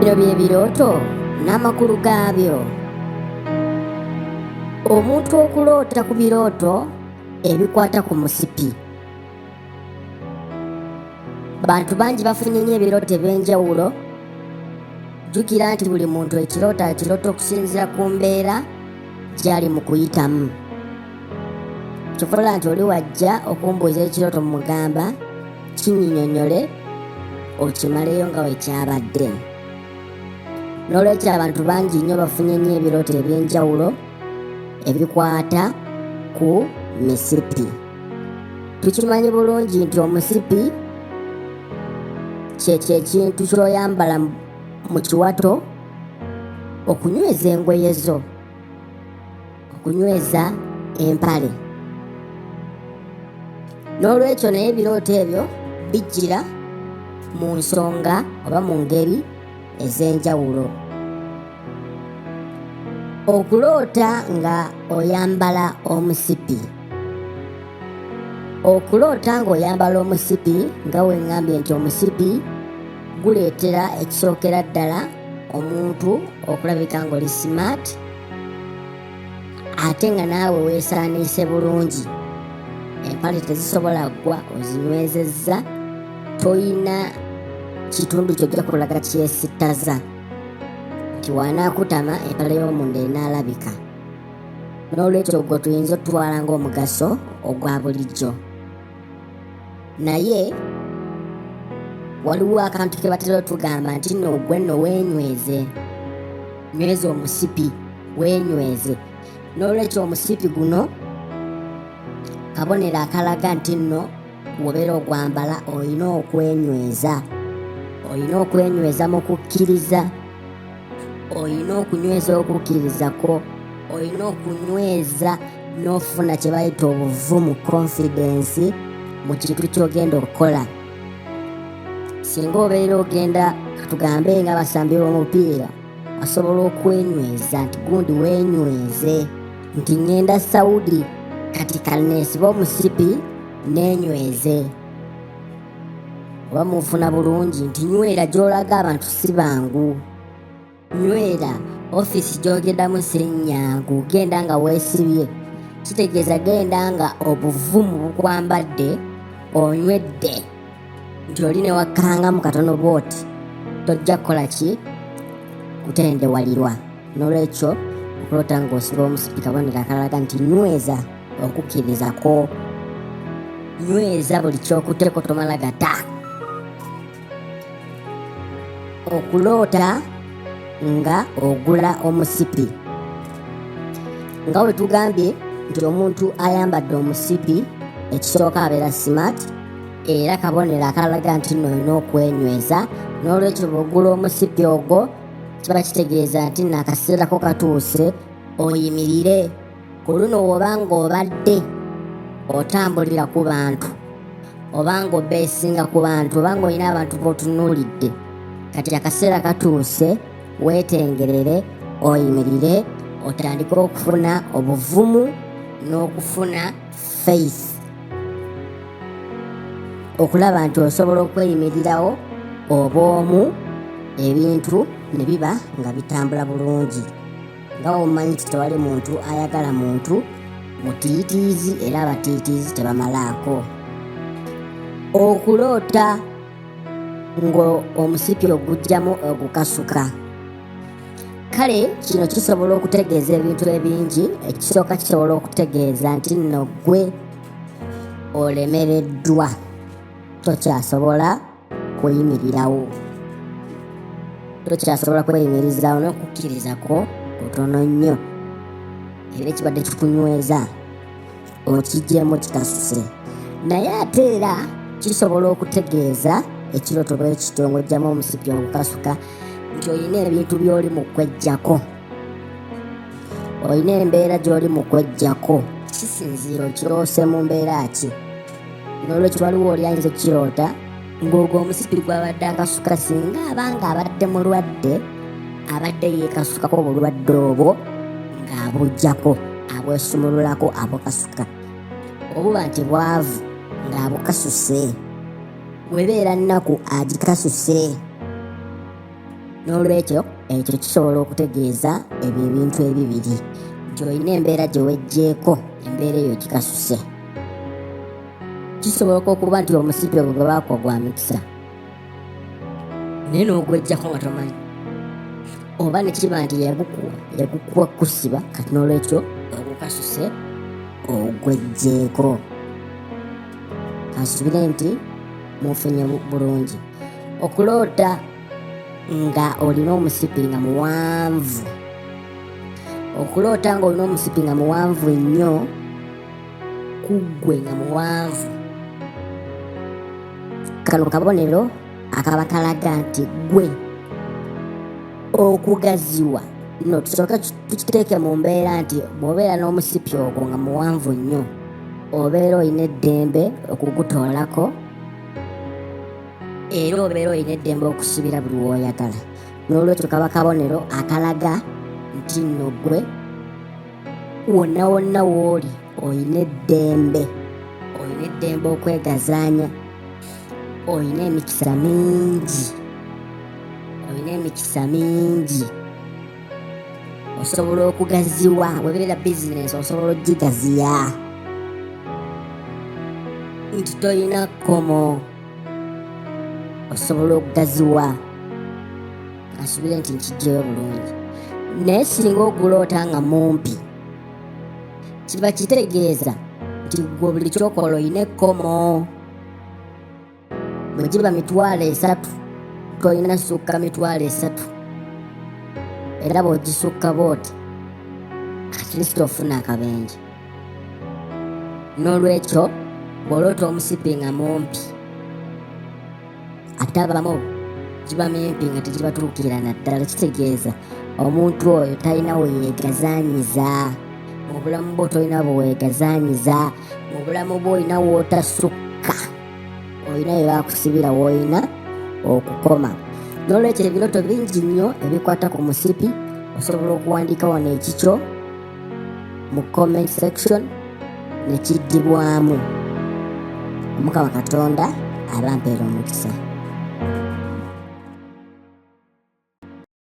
Bino bye birooto n'amakulu gaabyo. Omuntu okuloota ku birooto ebikwata ku musipi. Bantu bangi bafunye nnyo ebirooto eby'enjawulo. Jjukira nti buli muntu ekirooto akiroota okusinziira ku mbeera gy'ali mu kuyitamu. Kyokola nti oli wajja okumbuuza ekirooto mu mugamba kinnyinnyonnyole okimaleyo nga bwe kyabadde. N'olwekyo abantu bangi nnyo bafunye nnyo ebirooto eby'enjawulo ebikwata ku misipi. Tukimanyi bulungi nti omusipi kyekyo ekintu ky'oyambala mu kiwato okunyweza engoye zo, okunyweza empale. N'olwekyo naye ebirooto ebyo bijjira mu nsonga oba mu ngeri ez'enjawulo. Okuloota nga oyambala omusipi. Okuloota ng'oyambala omusipi nga we ŋŋambye nti omusipi guleetera ekisookera ddala omuntu okulabika ng'oli smart, ate nga naawe weesaaniise bulungi. Empale tezisobola ggwa ozinywezezza, toyina kitundu ky'ojja kulaga kyesittaza nti wanaakutama empale y'omunda enaalabika. N'olwekyo gwe tuyinza otutwala ng'omugaso ogwa bulijjo. Naye waliwo akantu ke batera otugamba nti nno gwe nno weenyweze, nyweza omusipi weenyweze. N'olwekyo omusipi guno kabonero akalaga nti nno wobeera ogwambala olina okwenyweza. Olina okwenyweza mu kukkiriza, olina okunyweza okukkirizako, olina okunyweza n'ofuna kye bayita obuvumu, confidence mu kintu ky'ogenda okukola. Singa obeera ogenda tugambe nga abasambi b'omupiira, asobola okwenyweza nti gundi weenyweze, nti ŋŋenda Saudi kati kaneesiba omusipi neenyweze. Oba munfuna bulungi nti nywera gy'olaga abantu si bangu. Nywera ofiisi gy'ogendamu si nnyangu, genda nga weesibye. Kitegeeza genda nga obuvumu bukwambadde, onywedde, nti oli ne wakkangamu katono bw'oti, tojja kukola ki? Kutendewalirwa. N'olwekyo okuloota ng'osiba omusipi kabonero akalaga nti nyweza okukkirizako, nyweza buli ky'okutteko tomala gata. Okuloota nga ogula omusipi. Nga bwe tugambye nti omuntu ayambadde omusipi ekisooka abeera smart, era kabonero akalaga nti nno olina okwenyweza. N'olwekyo bw'ogula omusipi ogwo kiba kitegeeza nti nno akaseera ko katuuse oyimirire. Ku luno oba ng'obadde otambulira ku bantu, oba ng'obeesinga ku bantu, oba ng'olina abantu b'otunuulidde, kati akaseera katuuse weetengerere, oyimirire, otandike okufuna obuvumu n'okufuna faith, okulaba nti osobola okweyimirirawo obw'omu, ebintu ne biba nga bitambula bulungi. Nga omumanyi nti tewali muntu ayagala muntu mutiitiizi, era abatiitiizi tebamalaako. Okuloota ng'omusipi oguggyamu ogukasuka. Kale kino kisobola okutegeeza ebintu ebingi. Ekisooka kisobola okutegeeza nti nno ggwe olemereddwa, tokyasobola kuyimirirawo, tokyasobola kweyimirizaawo, n'okukkirizako kutono nnyo, era ekibadde kikunyweza okiggyemu kikasuse. Naye ate era kisobola okutegeeza ekirooto bwe kityo ng'oggyamu omusipi ogukasuka nti olina ebintu by'oli mu kweggyako, olina embeera gy'oli mu kweggyako. Kisinziira okiroose mu mbeera ki. N'olwekyo waliwo oli ayinza okukiroota ng'ogwo omusipi gw'abadde akasuka, singa abanga abadde mulwadde, abadde yeekasukako obulwadde obwo ng'abuggyako, abwesumululako abukasuka. Obuba nti bwavu ng'abukasuse, webeera nnaku agikasuse. n'olwekyo ekyo kisobola okutegeeza ebyo ebintu ebibiri nti olina embeera gye wejjeeko, embeera eyo gikasuse. Kisobola okuba nti omusipi ogwo gwe baakwa gwa mikisa naye n'ogwejjako nga tomanyi, oba ne kiba nti yagukuwa kusiba kati n'olwekyo ogukasuse ogwejjeeko. Kansubire nti mufunye bulungi. Okuloota nga olina omusipi nga muwanvu, okuloota nga olina omusipi nga muwanvu nnyo, kuggwe nga muwanvu, kano kabonero akaba kalaga nti ggwe okugaziwa no tusooka tukiteeke mu mbeera nti bw'obeera n'omusipi ogwo nga muwanvu nnyo obeera olina eddembe okugutoolako era obeera olina eddembe okusibira buli w'oyagala. N'olwekyo kaba kabonero akalaga nti nno ggwe wonna wonna w'oli olina eddembe, olina eddembe okwegazaanya, olina emikisa mingi, olina emikisa mingi. Osobola okugaziwa, webeera bizinesi osobola ogigaziya nti tolina kkomo, osobola okugaziwa. Asubire nti nkijjeyo bulungi. Naye singa oguloota nga mumpi, kiba kitegeeza nti gwe buli kyokola olina ekkomo. Bwe giba 3,000 tolina sukka 3,000, era bw'ogisukka bw'oti at least ofuna akabenje. N'olwekyo bw'oloota omusipi nga mumpi, ate abamu giba mimpi nga tegibatuukirira naddala, kitegeeza omuntu oyo talina we yeegazaanyiza mu bulamu bwo, tolina bwe weegazaanyiza mu bulamu bwo, olina w'otasukka, olina bye bakusibira w'olina okukoma. N'olwekyo ebirooto bingi nnyo ebikwata ku musipi. Osobola okuwandiika wano ekikyo mu comment section ne kiddibwamu. Omukama Katonda abampeera omukisa.